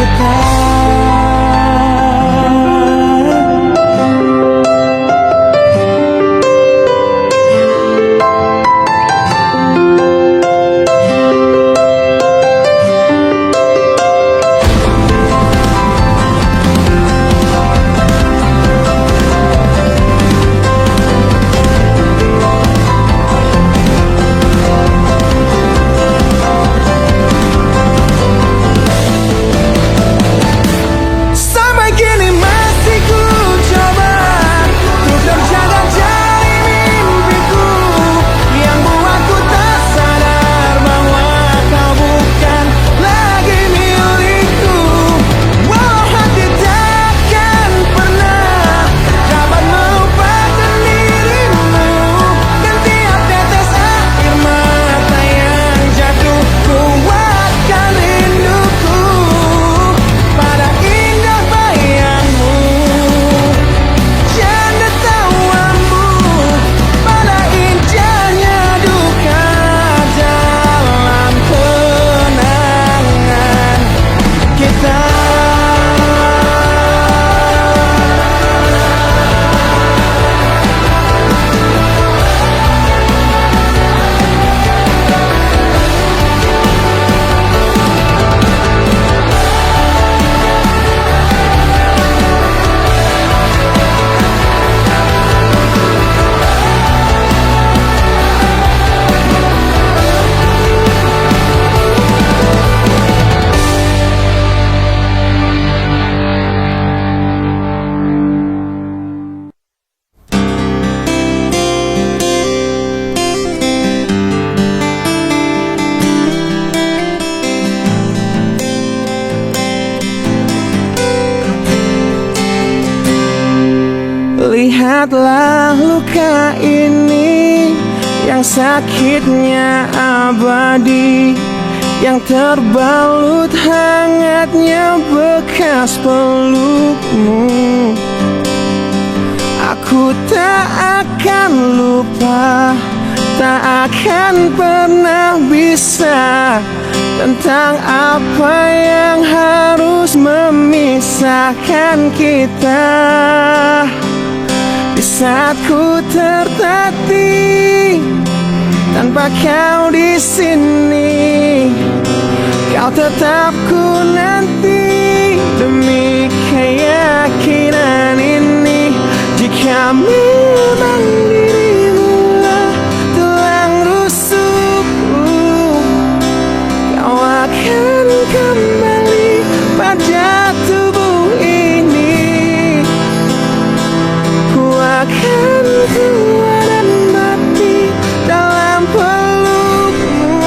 kita. Lihatlah luka ini yang sakitnya abadi, yang terbalut hangatnya bekas pelukmu. Aku tak akan lupa, tak akan pernah bisa tentang apa yang harus memisahkan kita. Di saat ku tertatih tanpa kau di sini, kau tetap ku nanti demi keyakinan ini. Jika memang dirimu lah tulang rusukku, kau akan kembali pada tubuh ini. Akan kuat dan mati dalam pelukmu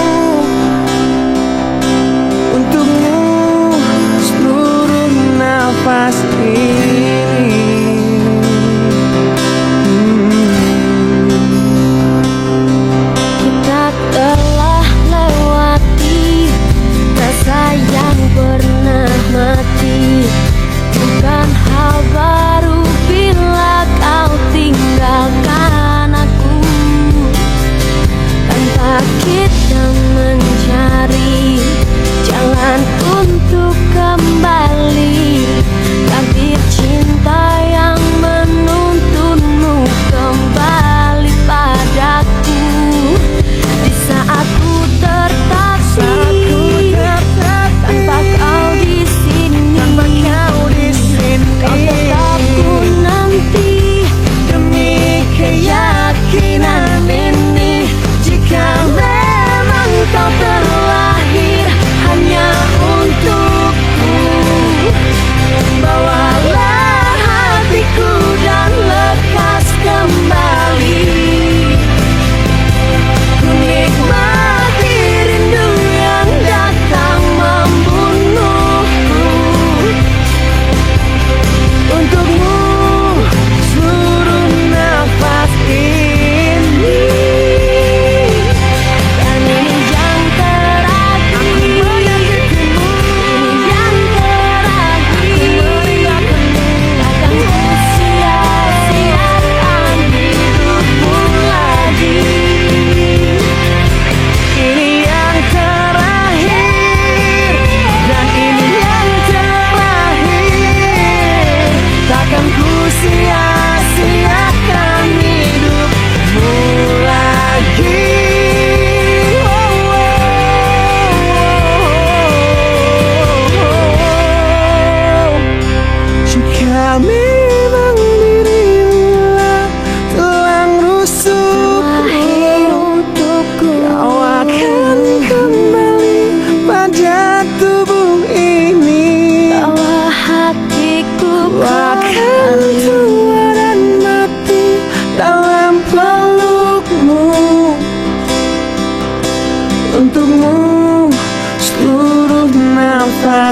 untukmu.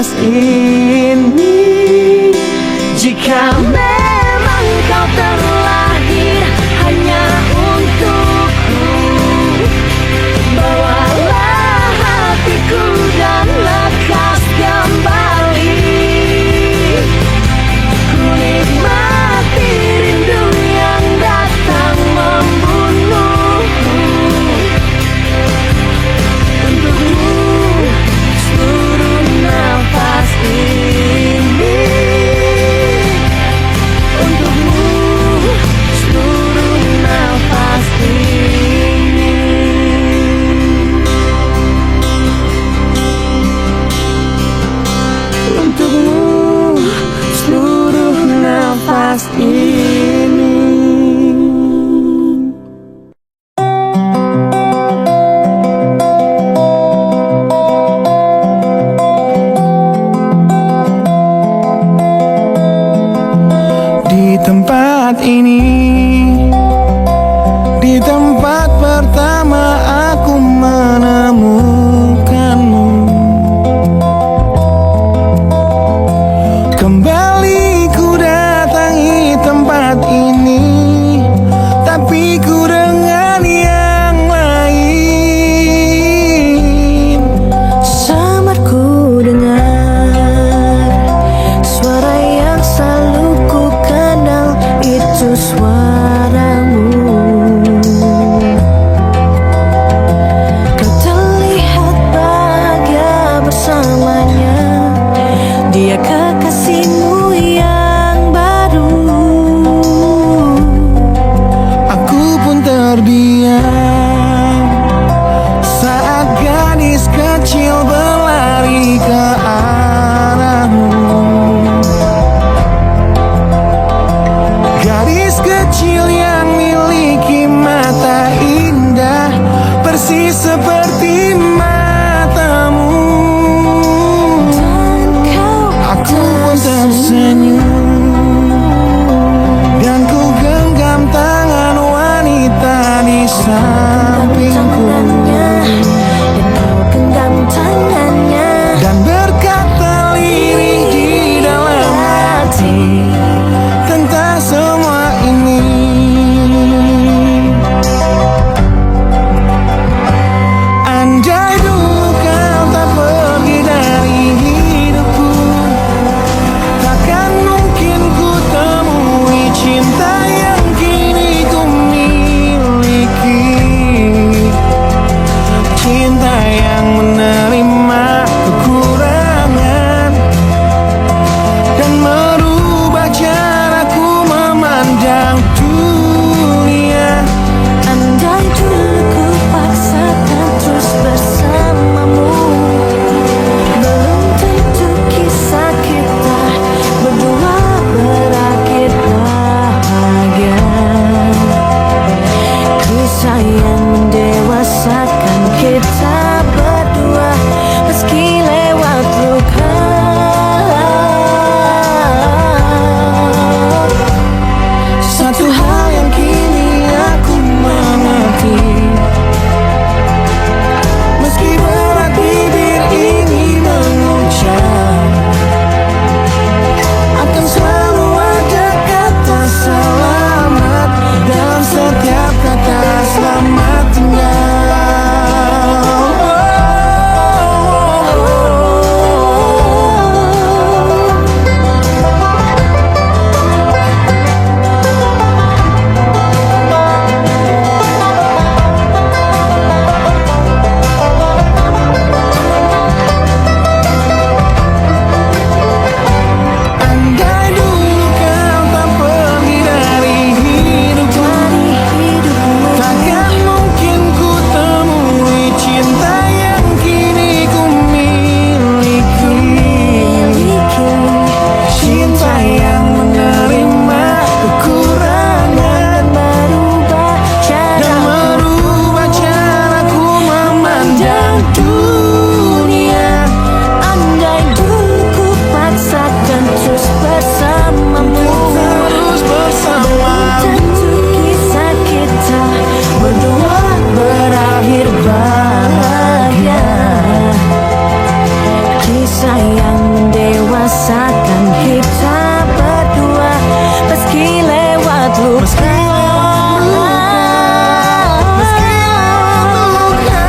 nafas ini. Jika memang kau terlahir hanya untukku, bawalah hatiku dan lekas kembali. Ku nikmati rindu yang datang membunuhku. Untukmu seluruh nafas ini. Untukmu seluruh nafas ini. Untukmu seluruh nafas ini. Di tempat ini, di tempat pertama aku menemukanmu. Kembali ku datangi tempat ini, tapi ku dengan yang lain. Samar ku dengar suara yang selalu ku kenal, itu suaramu. Kau terlihat bahagia bersamanya, dia kekasihmu yang baru. Aku pun terdiam saat gadis kecil berlari ke arahmu. Gadis kecil yang miliki mata indah persis seperti matamu. Aku pun tersenyum dan ku genggam tangan wanita di sampingku. Dan kau genggam tangannya dan berkata lirih di dalam hati tentang semua ini. Andai dulu kau tak pergi dari hidupku, takkan mungkin Meski luka,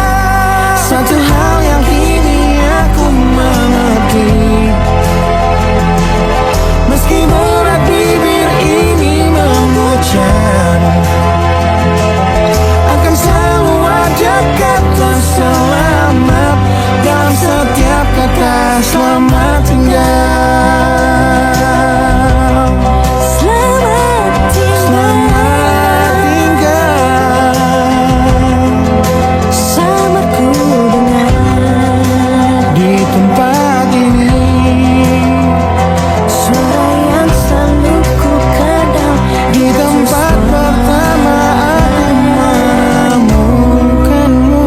satu hal yang kini aku mengerti. Meski berat bibir ini mengucap, akan selalu ada kata selamat dalam setiap kata selamat tinggal. Selamat tinggal. Bersamaku dengar Di tempat ini, suara yang selalu ku kenal. di tempat pertama aku menemukanmu.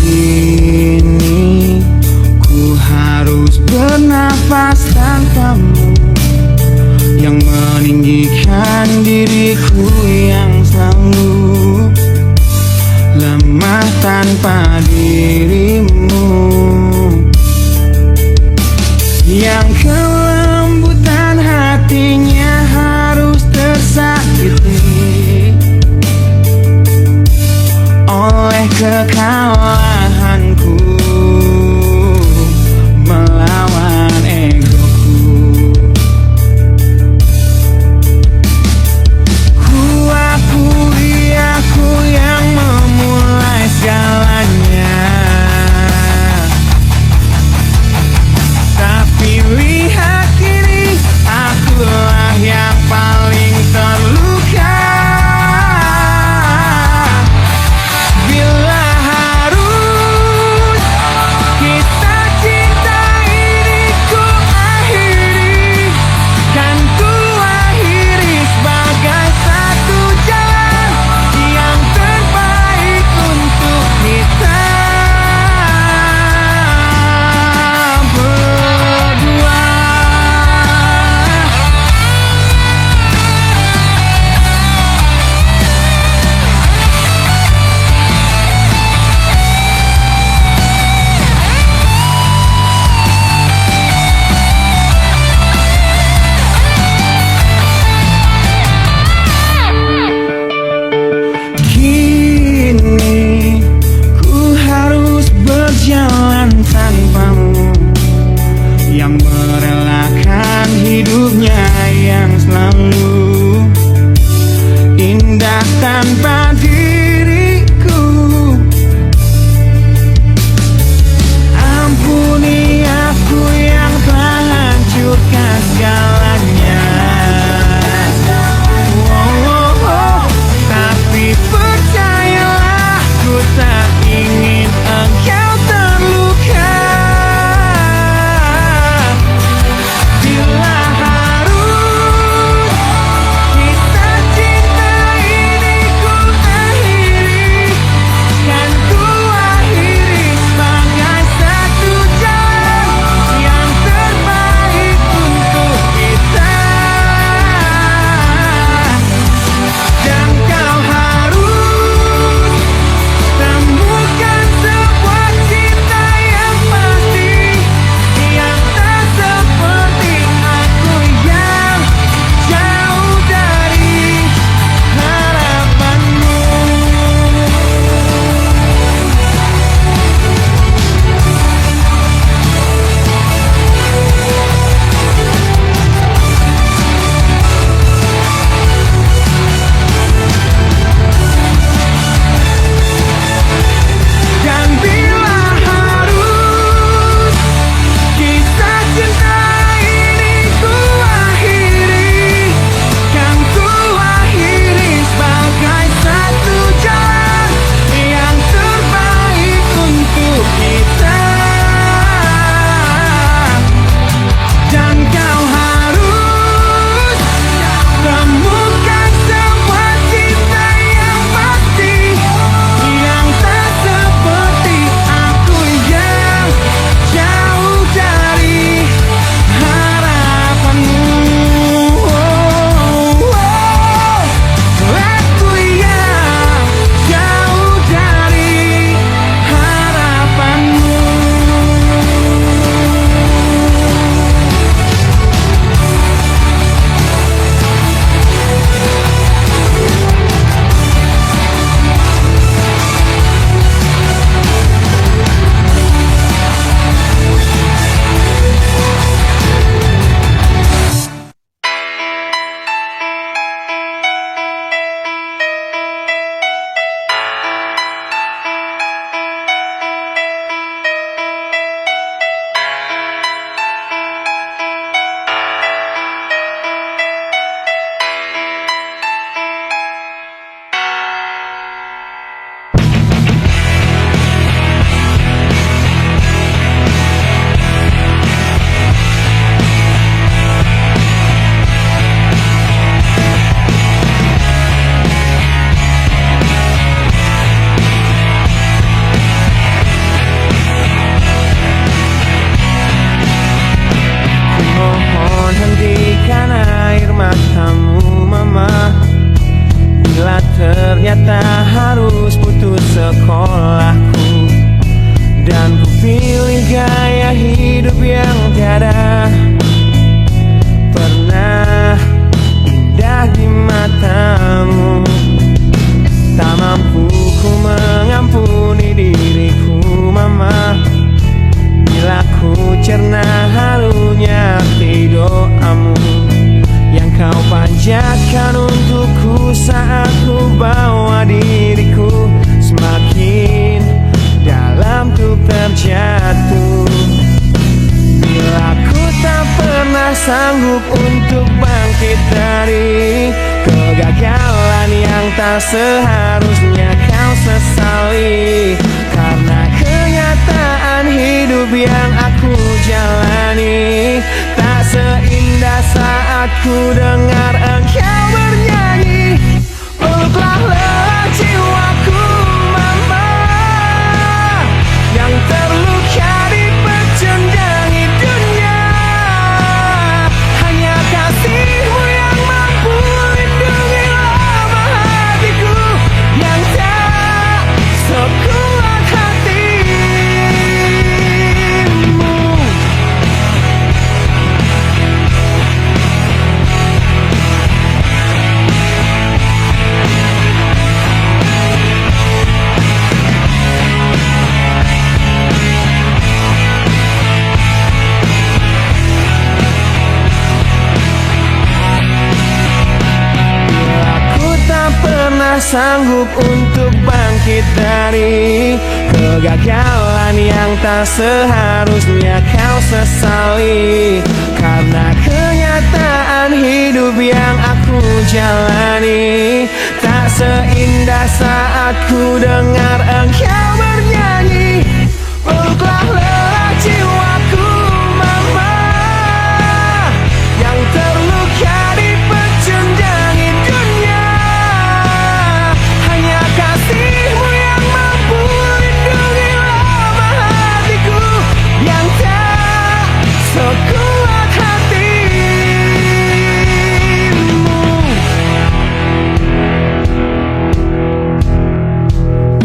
Kini ku harus bernafas tanpamu, yang meninggikan diriku yang selalu lemah tanpa dirimu, yang kelembutan hatinya harus tersakiti oleh kekalahanku melawan egoku. Ku akui aku yang memulai segalanya, tapi tak seharusnya kau sesali. Karena kenyataan hidup yang aku jalani tak seindah saat ku dengar engkau bernyanyi. Peluklah lelah jiwaku mama, yang terluka dipecundangi dunia. Hanya kasihmu yang mampu lindungi lemah hatiku yang tak sekuat hatimu. Sanggup untuk bangkit dari kegagalan yang tak seharusnya kau sesali. Karena kenyataan hidup yang aku jalani tak seindah saat ku dengar engkau bernyanyi. Peluklah lelah jiwaku mama, yang terluka dipecundangi dunia. Kasihmu yang mampu lindungi lemah hatiku yang tak sekuat hatimu.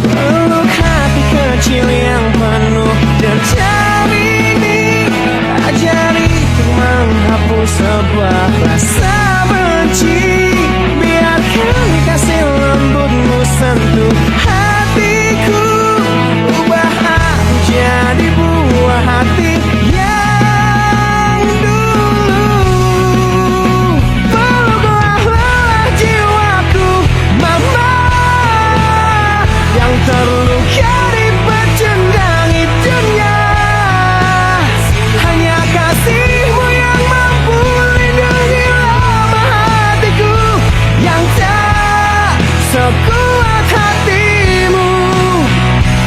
Peluk hati kecil yang penuh dendam ini, ajari untuk menghapus sebuah rasa benci. Biarkan kasih lembutmu sentuh hatiku, ubah aku jadi buah hati yang dulu. Peluklah lelah jiwaku mama, yang terluka dipecundangi dunia. Hanya kasihmu yang mampu lindungi lemah hatiku yang tak sekuat hatimu.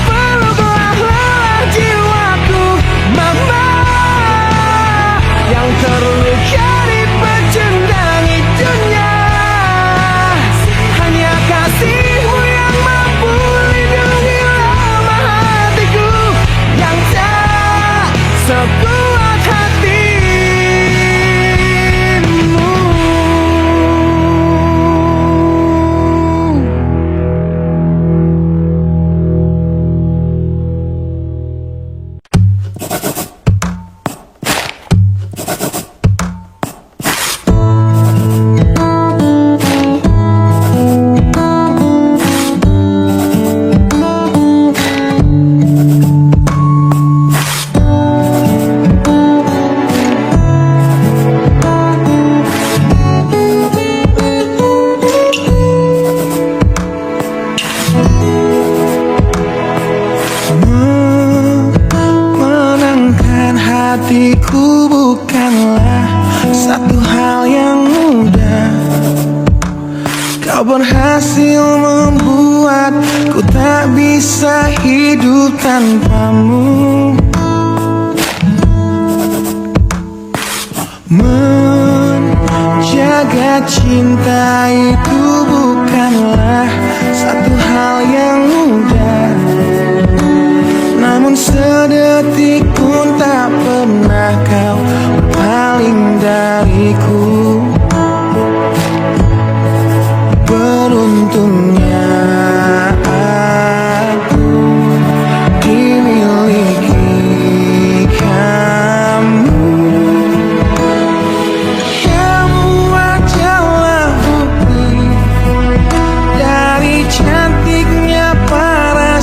Peluklah lelah jiwaku mama, yang terluka dipecundangi dunia. Hanya kasihmu yang mampu lindungi lemah hatiku yang tak sekuat hatimu. Menenangkan hatiku bukanlah satu hal yang mudah. Kau berhasil membuatku tak bisa hidup tanpamu. Menjaga cinta itu bukanlah satu hal yang mudah. Namun sedetik pun tak pernah kau berpaling dariku. Beruntungnya aku dimiliki kamu. Kamu adalah bukti dari cantiknya para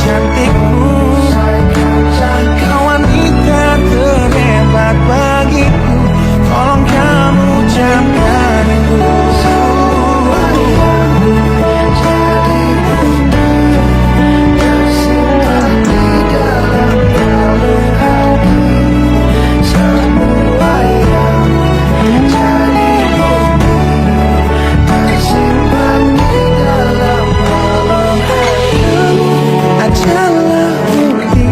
cantikmu. Kau wanita terhebat bagiku, tolong kamu camkan itu. Adalah bukti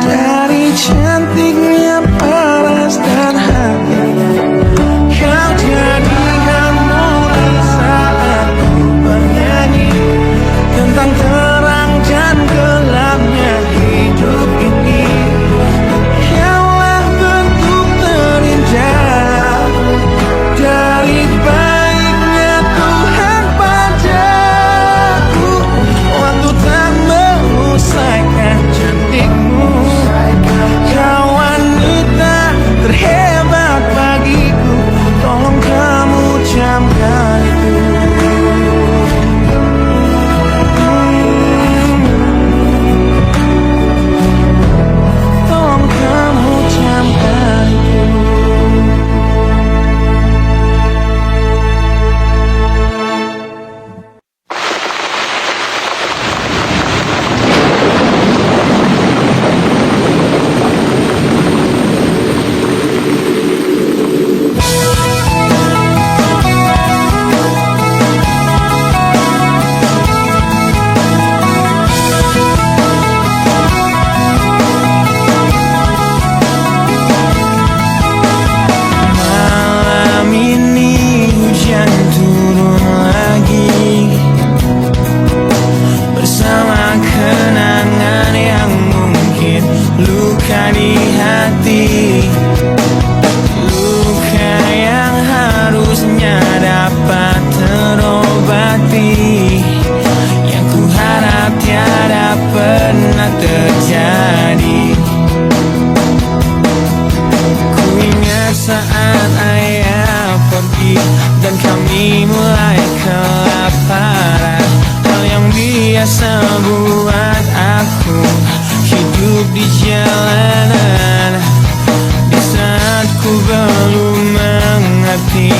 dari cantiknya paras dan hati. Kau jadikan mulai saat ku bernyanyi tentang terang dan gelapnya hidup ini. Kaulah bentuk terindah dari baiknya Tuhan padaku. Waktu tak mengusaikan cantikmu. Kau wanita terhebat bagiku, tolong kamu camkan itu. Tolong kamu camkan itu. Malam ini hujan turun lagi, bersama kenangan yang mungkin luka di hati. Luka yang harusnya dapat terobati, yang ku harap tiada pernah terjadi. Ku ingat saat ayah pergi dan kami mulai kelaparan. Hal yang biasa buat aku hidup di jalanan. Di saat ku belum mengerti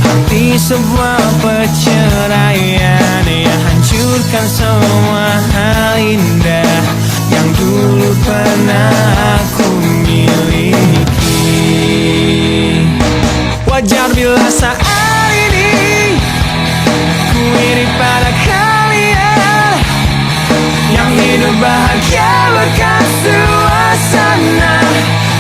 arti sebuah perceraian yang hancurkan semua hal indah yang dulu pernah aku miliki. Wajar bila saat ini ku iri pada kalian yang hidup bahagia berkat suasana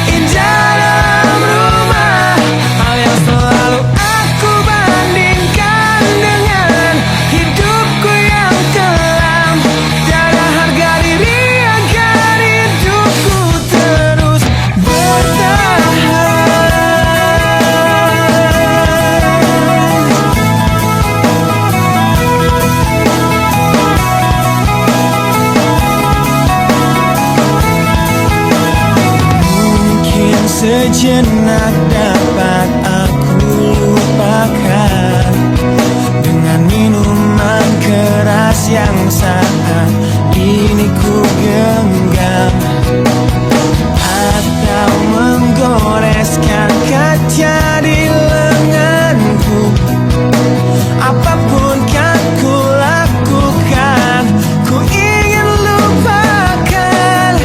indah dalam rumah. Hal yang selalu aku bandingkan dengan hidupku yang kelam. Tiada harga diri agar hidupku terus bertahan. Mungkin sejenak dapat aku lupakan dengan minuman keras yang saat ini ku genggam, atau menggoreskan kaca di lenganku. Apapun kan ku lakukan, ku ingin lupakan.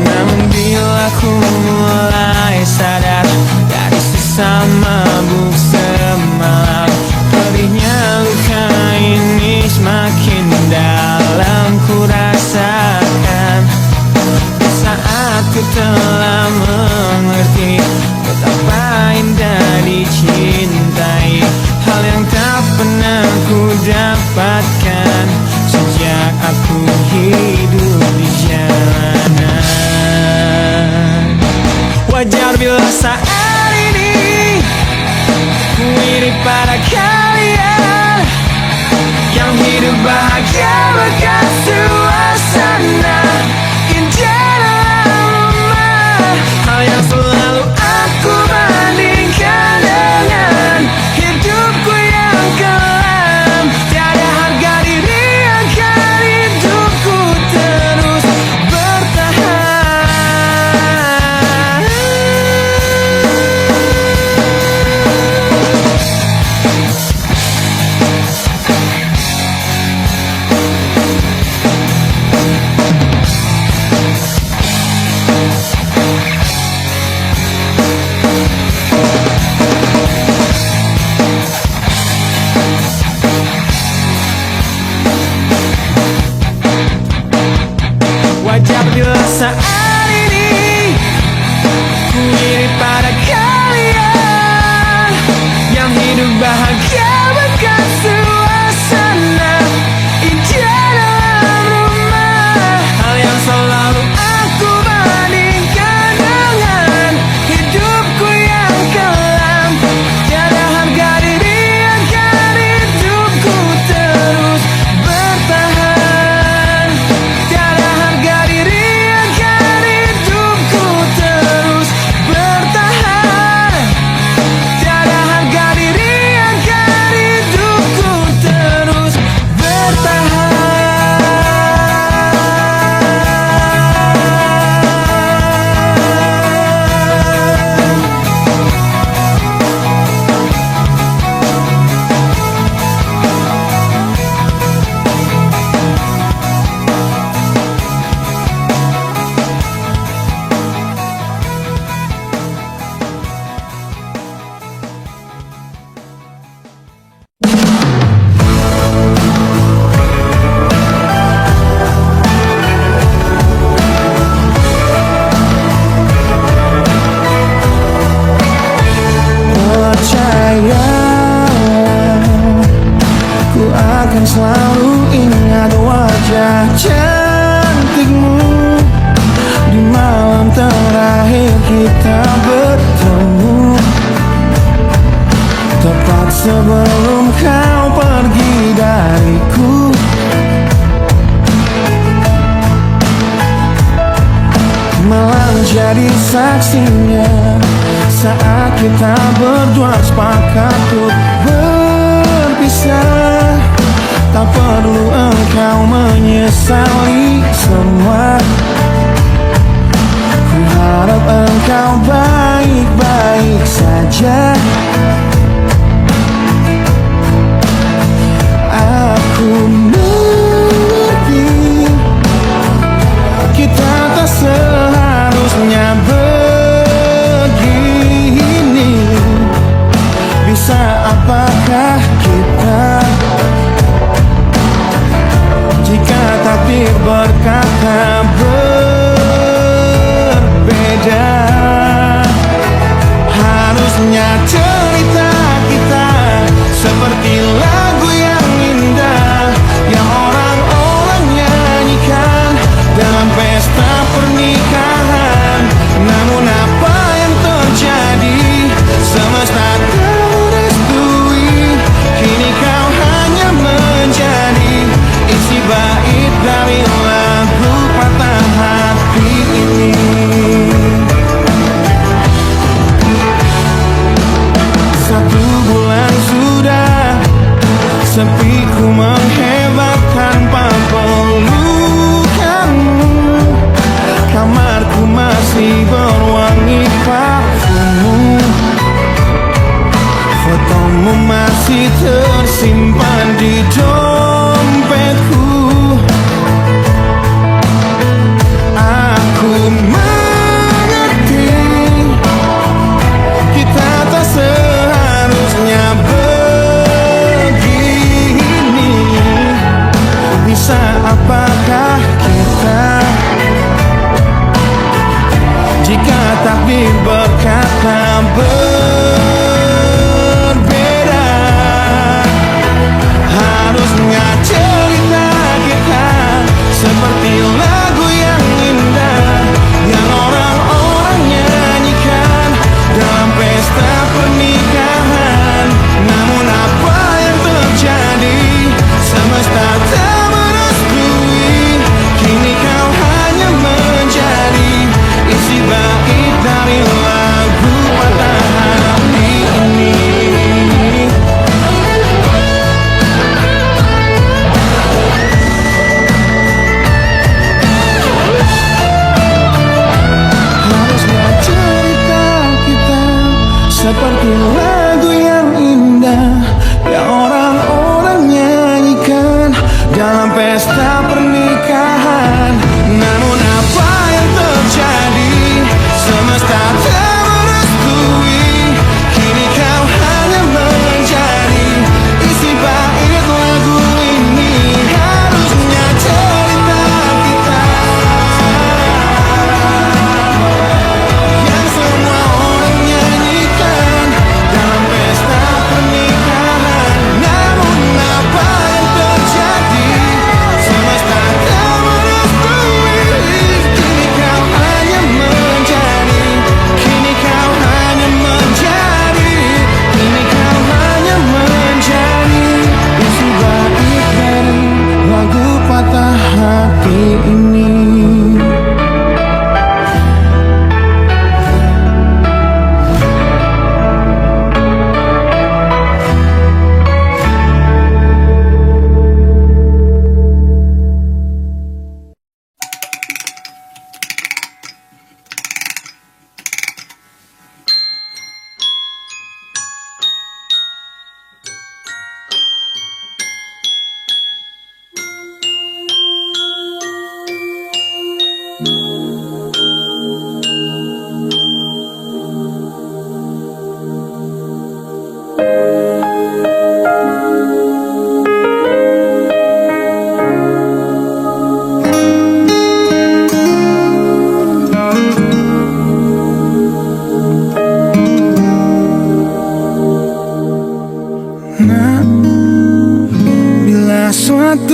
Namun bila ku mulai sadar dari sisa mabuk semalam, perihnya luka ini semakin dalam ku rasakan. Di saat ku telah mengerti betapa indah dicintai, hal yang tak pernah ku dapatkan sejak aku hidup di jalanan. Wajar bila saat ini ku iri pada kalian yang hidup bahagia berkat suasana indah dalam rumah. Hal yang selalu aku bandingkan dengan hidupku yang kelam. Tiada harga diri saat ini. Ku iri pada kalian yang hidup bahagia bukan suasana indah dalam rumah. Hal yang selalu aku bandingkan dengan hidupku yang kelam. Tiada harga diri agar hidupku terus bertahan. Tiada harga diri agar hidupku terus bertahan. Tiada harga diri agar hidupku terus bertahan. Percayalah, ku akan selalu ingat wajah cantikmu di malam terakhir kita bertemu. Tepat sebelum kau pergi dariku, malah menjadi saksinya saat kita berdua sepakat untuk berpisah. Tak perlu engkau menyesali semua. Ku harap engkau baik-baik saja. Aku mengerti kita tak seharusnya begini. Bisa apakah kita jika takdir berkata berbeda? Harusnya cerita kita seperti lagu yang indah yang orang-orang nyanyikan dalam pesta pernikahan. Namun apa yang terjadi? Semesta tak merestui. Kini kau hanya menjadi isi bait dari lagu patah hati ini. Satu bulan sudah sepi ku menghebat tanpa pelukanmu. Kamarku masih berwangi parfummu. Fotomu masih tersimpan di dompetku. Aku mengerti kita tak seharusnya begini. Bisa apakah kita jika takdir berkata berbeda? Harusnya cerita kita seperti lagu yang indah yang orang-orang nyanyikan dalam pesta pernikahan. Namun apa yang terjadi? Semesta tak merestui. Kini kau hanya menjadi isi bait dari lagu patah hati ini. Harusnya cerita kita seperti lagu yang indah yang orang-orang nyanyikan dalam pesta pernikahan. Namun apa yang terjadi? Semesta tak merestui. Kini kau hanya menjadi isi bait lagu ini. Harusnya cerita kita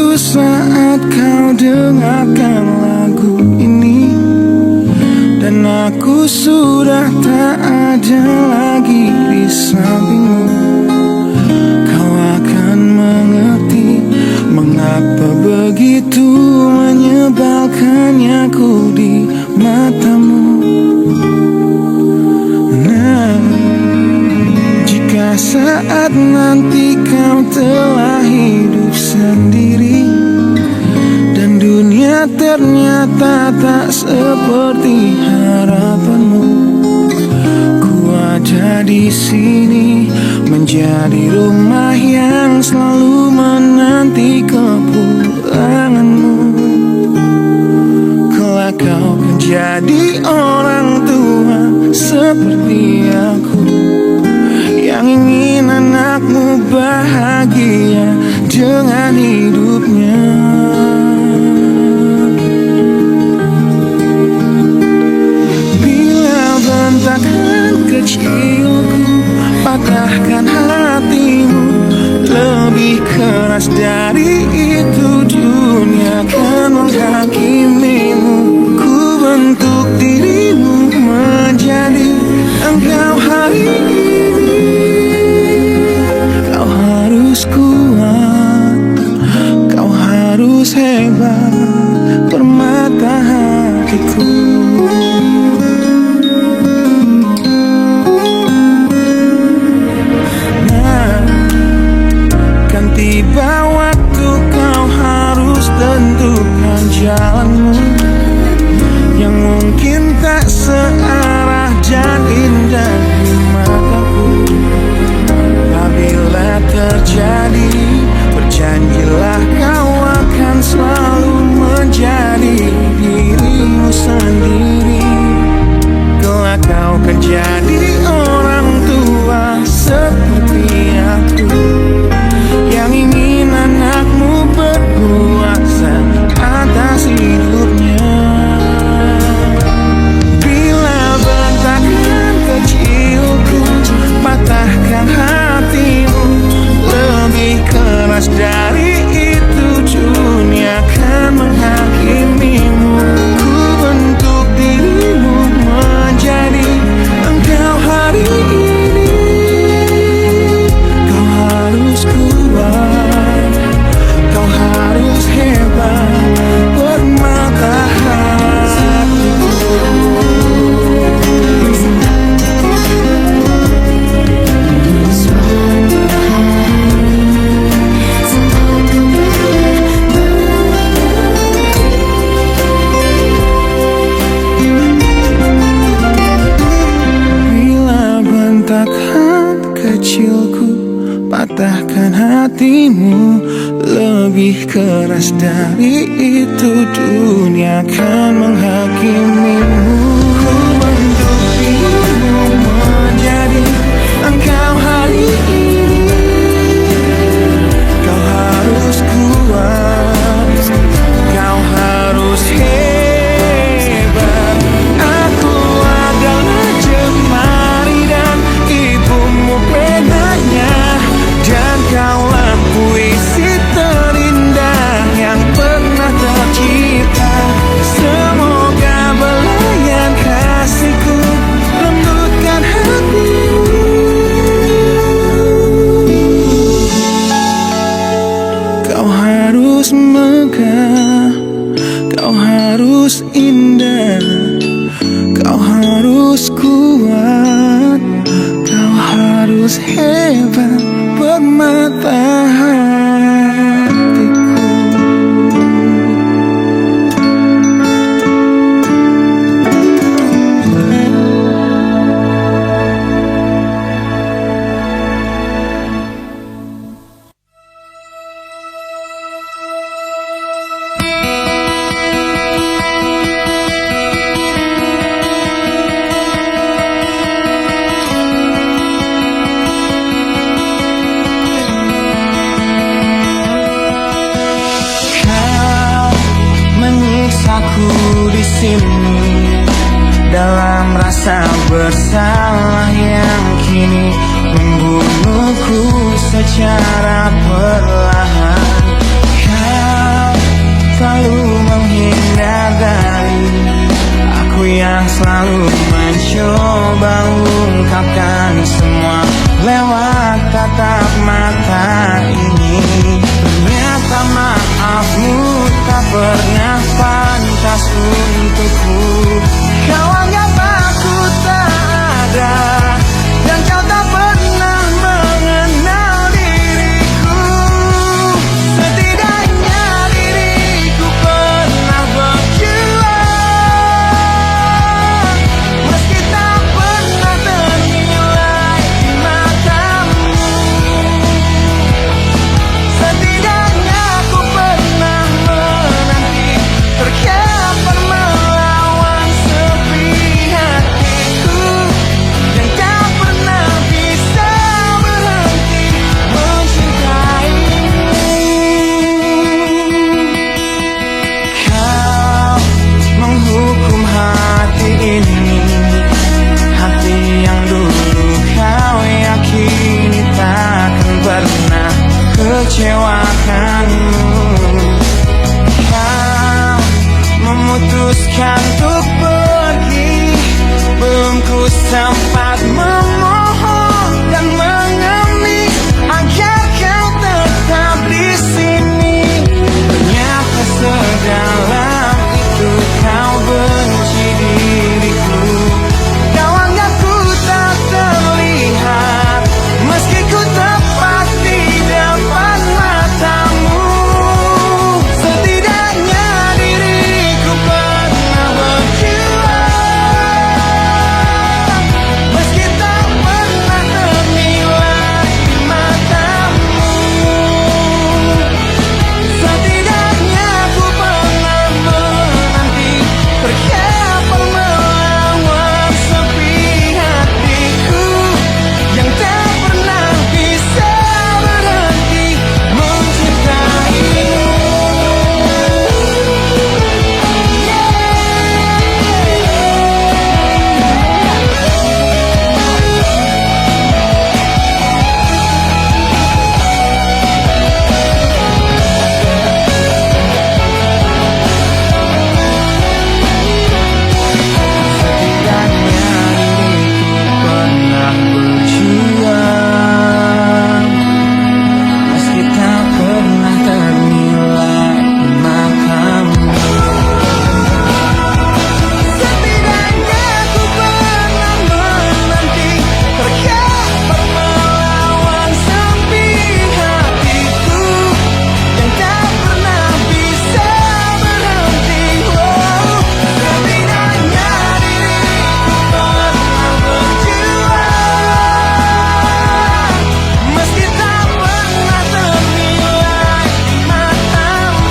Suatu saat kau dengarkan lagu ini, dan aku sudah tak ada lagi di sampingmu. Kau akan mengerti mengapa begitu menyebalkannya ku di matamu. Nah, jika saat nanti kau telah hidup sendiri dan dunia ternyata tak seperti harapanmu, ku ada di sini menjadi rumah yang selalu menanti kepulanganmu. Kelak kau menjadi orang tua seperti aku, yang ingin anakmu bahagia dengan hidupnya. Bila bentakan kecilku patahkan hatimu, lebih keras dari itu dunia akan menghakimimu. Ku bentuk dirimu menjadi engkau hari ini. Kau harus kuat, kau harus hebat, permata hatiku. Nah, kan tiba waktu kau harus tentukan jalanmu, yang mungkin tak searah dan indah di mataku. Apabila terjadi, berjanjilah kau akan selalu menjadi dirimu sendiri. Kelak kau akan jadi orang tua seperti aku, yang ingin anakmu berkuasa atas hidupnya. Bila bentakan kecilku patahkan hatimu, lebih keras dari itu dunia akan menghakimimu. Ku bentuk dirimu menjadi engkau hari ini. Kau harus kuat, kau harus hebat, permata hatiku. Bila bentakan kecilku patahkan hatimu, lebih keras dari itu dunia akan menghakimimu. Ku bentuk dirimu menjadi engkau hari ini. Kau harus kuat, kau harus hebat. Aku adalah jemari dan ibumu penanya, dan kaulah puisi terindah yang pernah tercipta. Semoga belayan kasihku lembutkan hatimu. Kau harus megah, kau harus indah, kau harus kuat, kau harus hebat, permata hatiku. Aku di sini dalam rasa bersalah yang kini membunuhku secara perlahan. Kau selalu mencoba ungkapkan semua lewat tatap mata ini. Ternyata maafmu tak pernah pantas untukku. Kau anggap aku tak ada, dan kau tak pernah mengenal diriku. Setidaknya diriku pernah berjuang, meski tak pernah ternilai di matamu. Setidaknya aku pernah menanti, terkapar melawan sepi hatiku, yang tak pernah bisa berhenti mencintaimu. Kau menghukum hati ini, hati yang dulu kau yakini takkan pernah kecewakanmu. Kau memutuskan untuk pergi, belum ku sempat memohon dan mengemis agar kau tetap di sini. Ternyata sedalam itu kau benci diriku. Kau anggap ku tak terlihat, meski ku tepat di depan matamu. Setidaknya diriku pernah berjuang, meski tak pernah ternilai di matamu. Setidaknya aku pernah menanti, terkapar melawan sepi hatiku, yang tak pernah bisa berhenti mencintaimu. Setidaknya diriku pernah berjuang, meski tak pernah ternilai di matamu. Setidaknya aku pernah menanti, terkapar melawan sepi hatiku, yang tak pernah bisa berhenti. Setidaknya diriku pernah berjuang, meski tak pernah ternilai di matamu.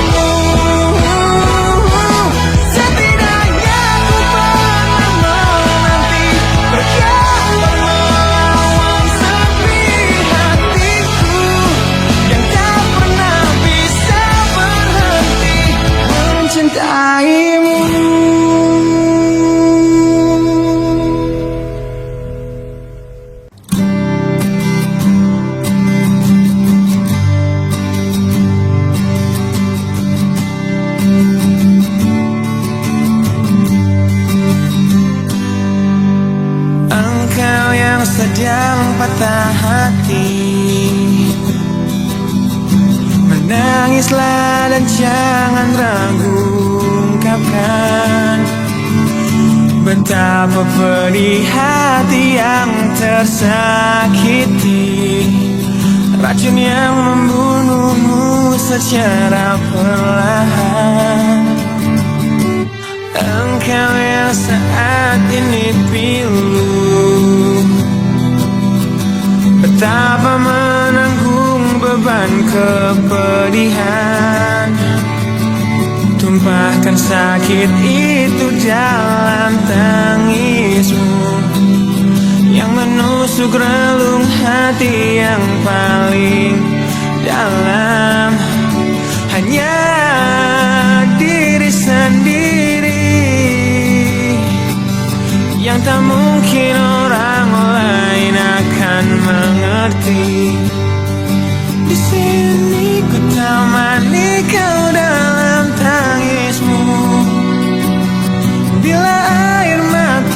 Setidaknya aku pernah menanti, terkapar melawan sepi hatiku, yang tak pernah bisa berhenti mencintaimu. Engkau yang sedang patah hati, menangislah dan jangan ragu ungkapkan betapa pedih hati yang tersakiti, racun yang membunuhmu secara perlahan. Engkau yang saat ini pilu, betapa menanggung beban kepedihan, tumpahkan sakit itu dalam tangismu yang menusuk relung hati yang paling dalam. Hanya diri sendiri yang tak mungkin orang lain akan mengerti. Di sini ku temani kau dalam tangismu, bila air mata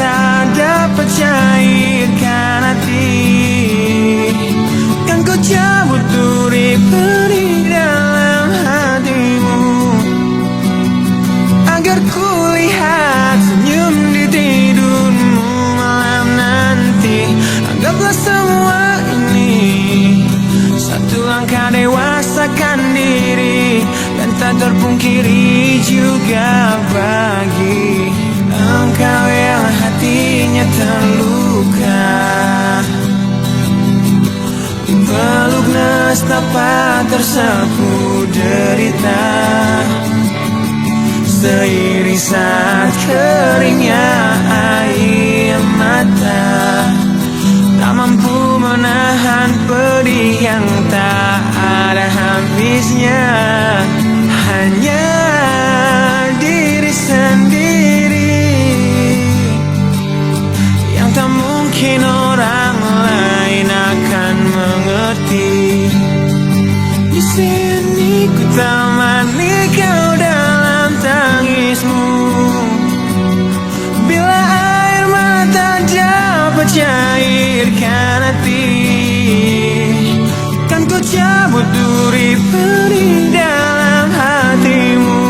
tak terpungkiri juga bagi engkau yang hatinya terluka. Peluk nestapa tersapu derita, seiring saat keringnya air mata, tak mampu menahan pedih yang tak ada habisnya. Hanya diri sendiri yang tak mungkin orang lain akan mengerti. Di sini ku temani kau dalam tangismu, bila air mata dapat cairkan hati, kan ku cabut duri pedih dalam hatimu,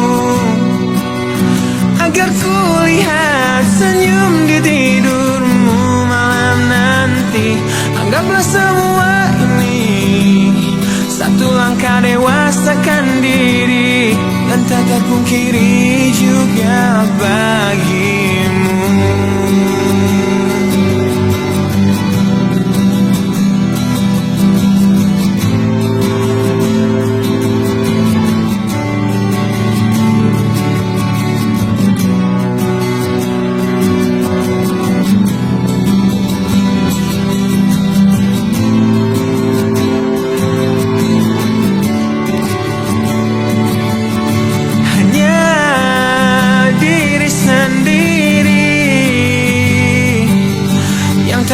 agar ku lihat senyum di tidurmu malam nanti. Anggaplah semua ini satu langkah dewasakan diri, dan tak terpungkiri juga bagimu.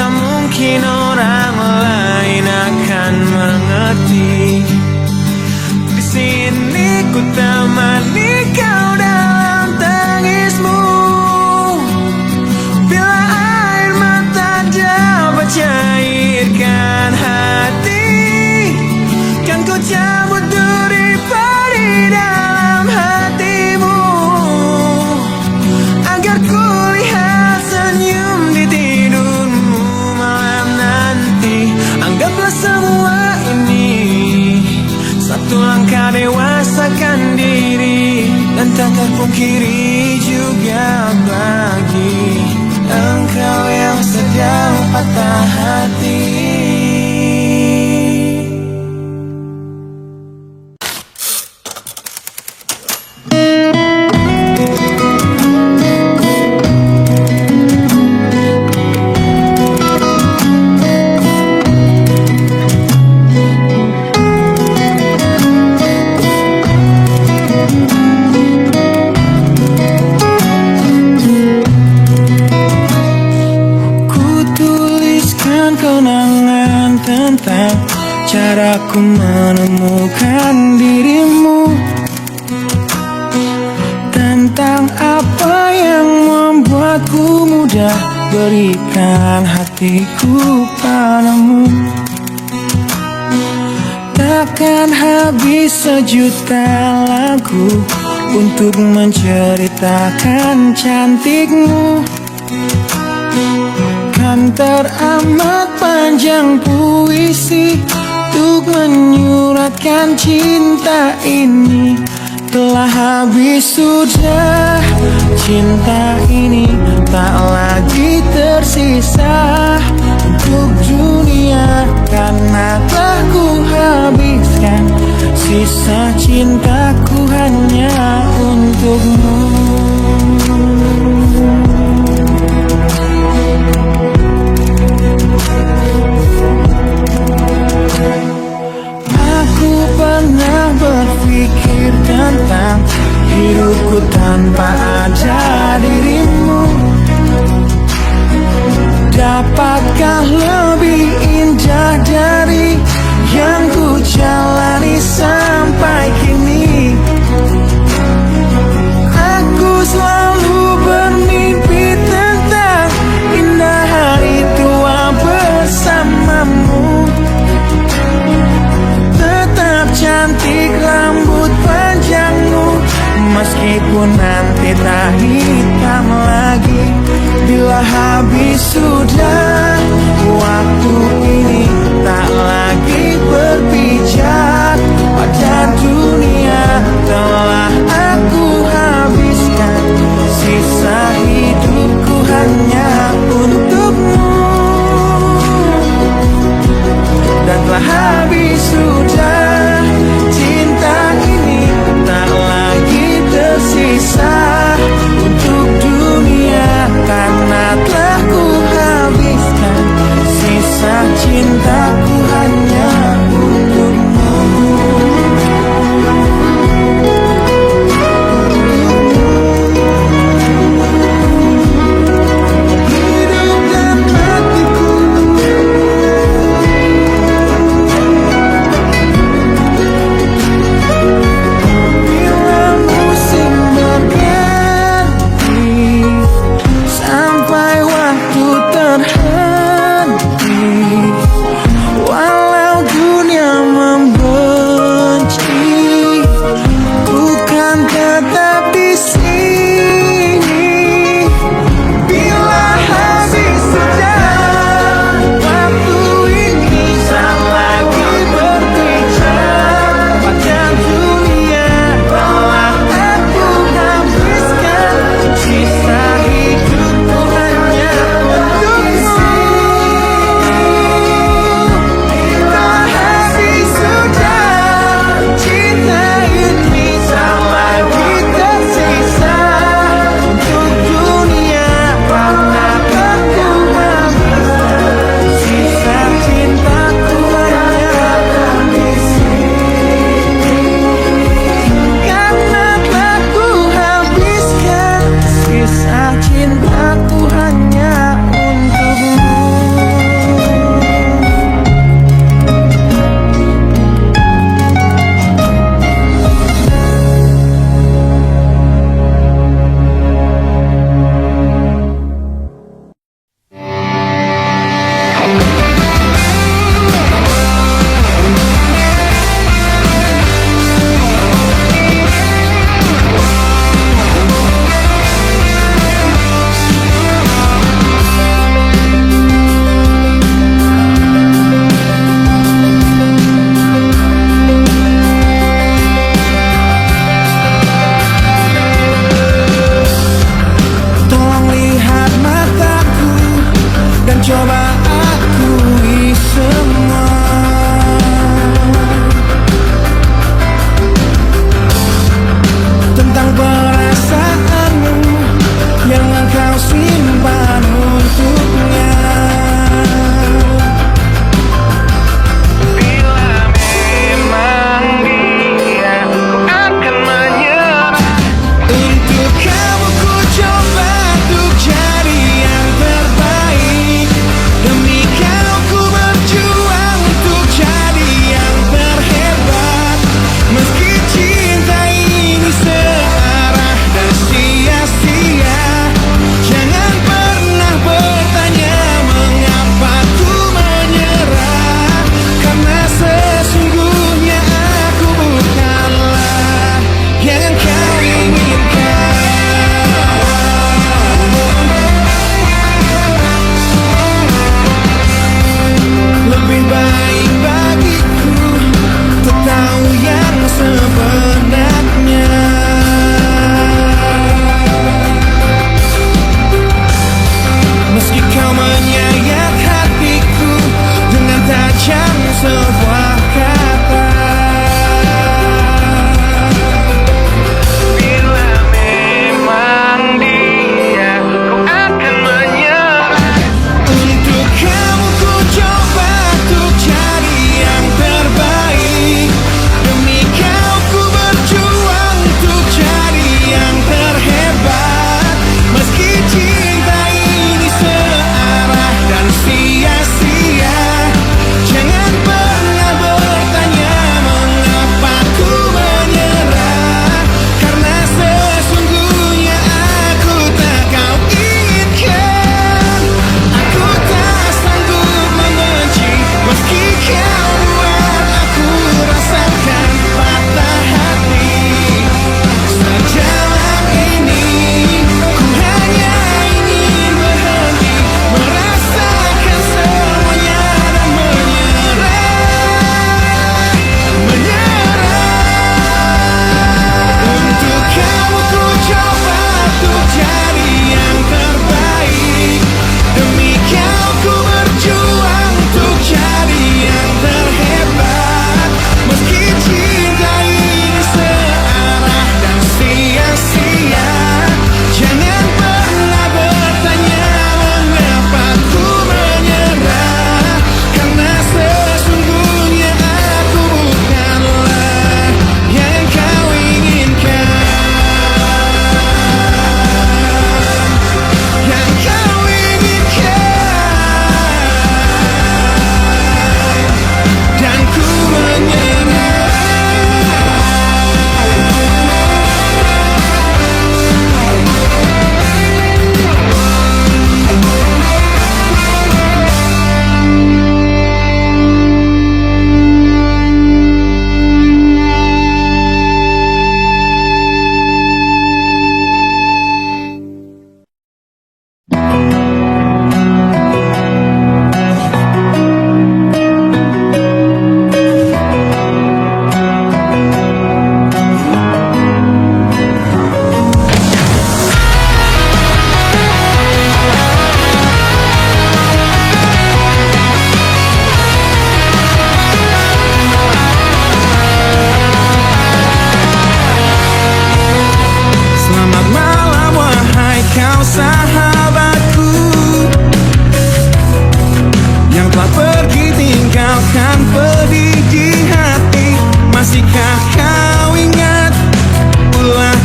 Mungkin orang lain akan mengerti. Di sini ku temani kau dalam tangismu, bila air mata dapat cairkan hati, kan ku cabut duri pedih dalam hatimu, agar ku lihat senyum di tidurmu malam nanti. Anggaplah semua ini satu langkah dewasakan diri, dan tak terpungkiri juga bagi engkau yang sedang patah hati. Tentang caraku menemukan dirimu, tentang apa yang membuatku mudah berikan hatiku padamu. Takkan habis sejuta lagu untuk menceritakan cantikmu, kan teramat panjang puisi untuk menyuratkan cinta ini. Telah habis sudah cinta ini, tak lagi tersisa untuk dunia, karena telah ku habiskan sisa cintaku hanya untukmu. Aku pernah berpikir tentang hidupku tanpa ada dirimu. Dapatkah lebih indah dari yang ku jalani sampai kini? Aku selalu bermimpi tentang indah hari tua bersamamu. Tetap cantik rambut panjangmu, meskipun nanti tak hitam lagi. Bila habis sudah waktu ini, tak lagi berpijak pada dunia, telah tetap di sini. Bila habis sejak waktu ini tak lagi berbicara, pada dunia telah aku habiskan sisa hidupku hanya untukmu. Bila habis sudah cinta ini tak lagi tersisa.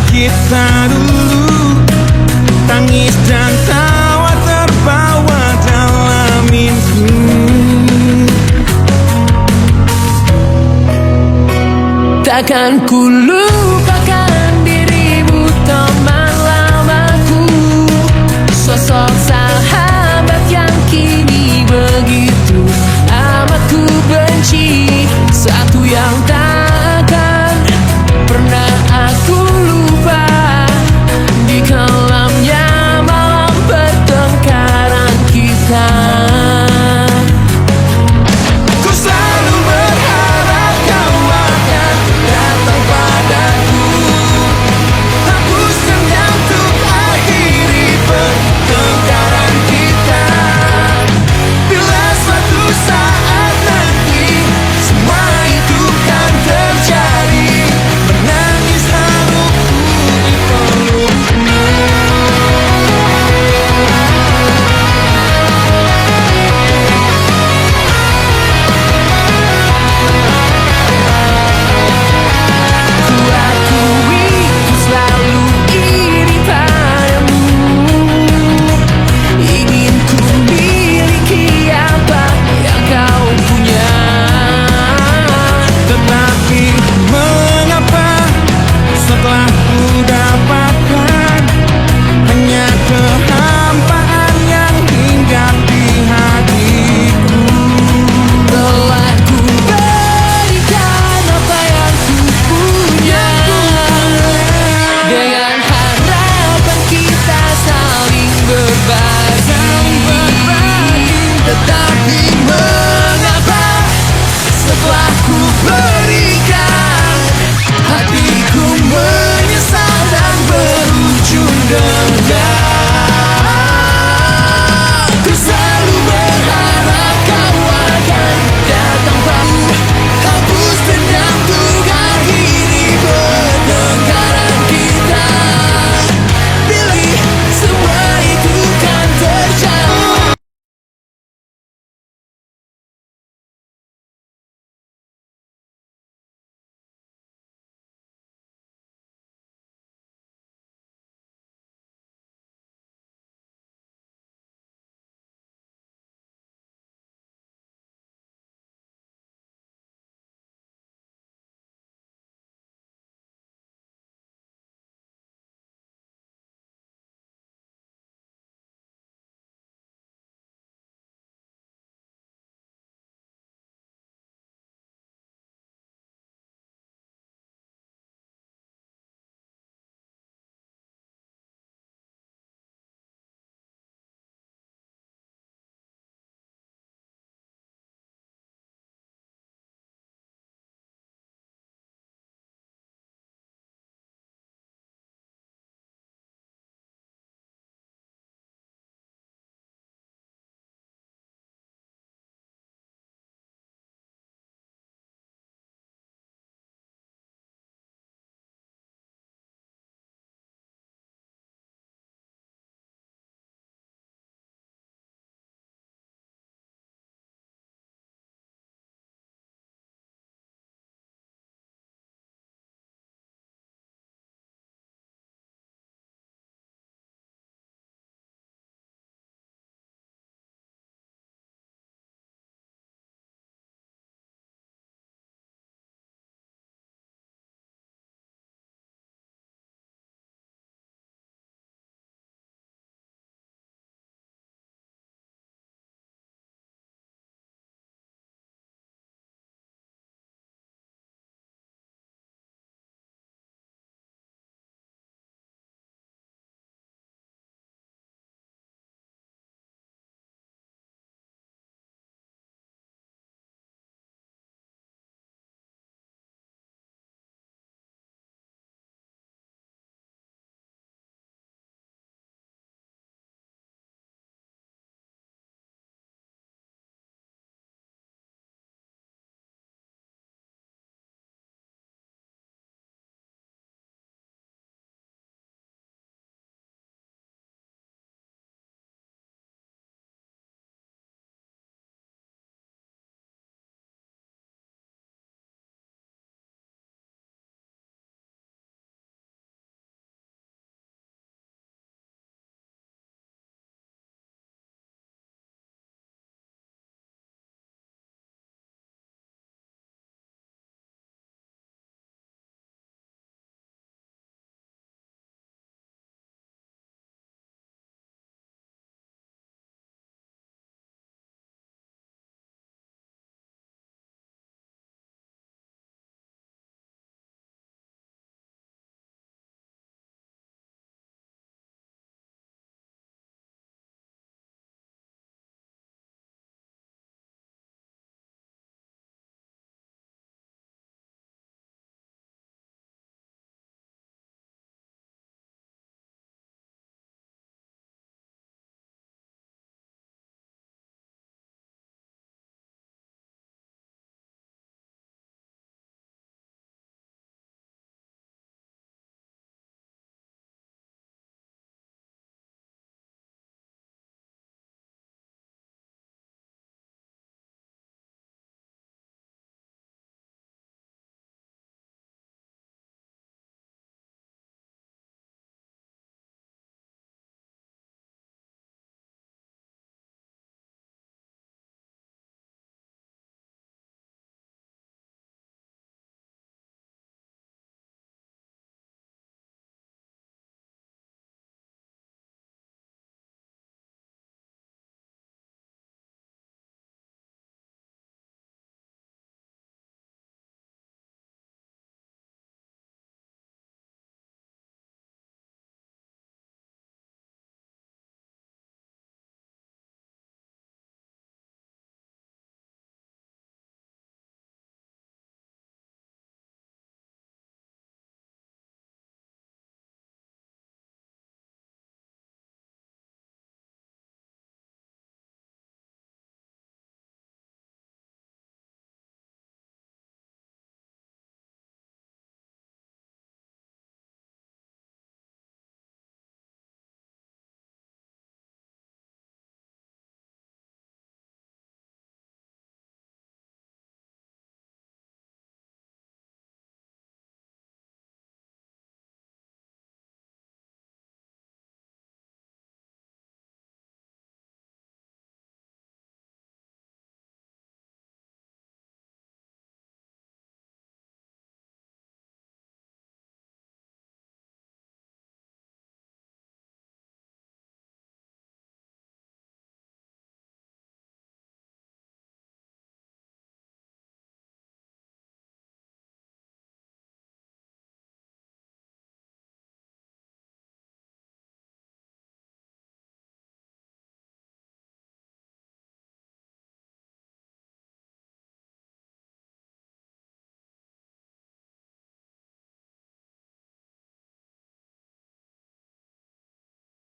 kita dulu, tangis dan tawa terbawa dalam mimpi. Takkan ku lupa